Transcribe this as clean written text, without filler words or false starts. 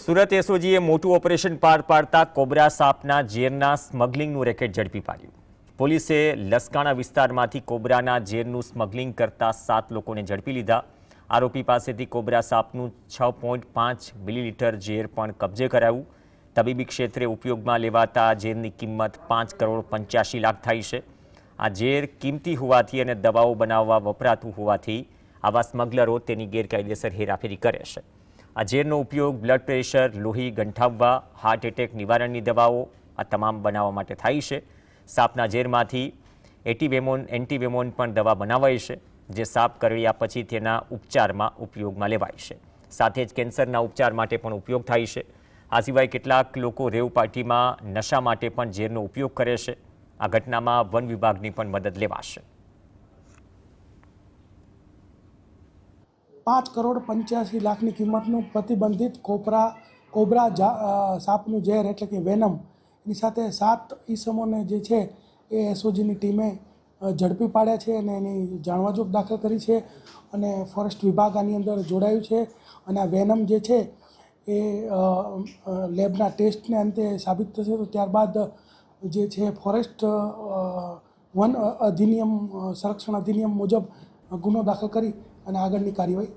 સુરત એસઓજીએ મોટું ઓપરેશન પાર પાડતા કોબરા સાપના ઝેરના સ્મગલિંગનું રેકેટ ઝડપી પાડ્યું। પોલીસે લસકાણા વિસ્તારમાંથી કોબરાના ઝેરનું સ્મગલિંગ કરતા 7 લોકોને ઝડપી લીધા। આરોપી પાસેથી કોબરા સાપનું 6.5 મિલીલીટર ઝેર પણ કબજે કરાયું। તબીબી ક્ષેત્રે ઉપયોગમાં લેવાતા ઝેરની કિંમત 5 કરોડ 85 લાખ થાય છે। આ ઝેર કિંમતી હોવાથી અને દવાઓ બનાવવા વપરાતું હોવાથી આવા સ્મગલરો તેની ગેરકાયદેસર હેરાફેરી કરે છે। આ ઝેરનો ઉપયોગ બ્લડ પ્રેશર, લોહી ગંઠાવવા, હાર્ટ એટેક નિવારણની દવાઓ આ તમામ બનાવવા માટે થાય છે। સાપના ઝેરમાંથી એન્ટીવેમોન પણ દવા બનાવાય છે, જે સાપ કરડ્યા પછી તેના ઉપચારમાં ઉપયોગમાં લેવાય છે। સાથે જ કેન્સરના ઉપચાર માટે પણ ઉપયોગ થાય છે। આ સિવાય કેટલાક લોકો રેવ પાર્ટીમાં નશા માટે પણ ઝેરનો ઉપયોગ કરે છે। આ ઘટનામાં વન વિભાગની પણ મદદ લેવાશે। 5 કરોડ 85 લાખની કિંમતનું પ્રતિબંધિત કોબરા સાપનું ઝેર એટલે કે વેનમ એની સાથે 7 ઈસમોને જે છે એ એસઓજીની ટીમે ઝડપી પાડ્યા છે અને એની જાણવાજોગ દાખલ કરી છે અને ફોરેસ્ટ વિભાગ આની અંદર જોડાયું છે અને આ વેનમ જે છે એ લેબના ટેસ્ટને અંતે સાબિત થશે તો ત્યારબાદ જે છે ફોરેસ્ટ વન અધિનિયમ સંરક્ષણ અધિનિયમ મુજબ ગુનો દાખલ કરી અને આગળની કાર્યવાહી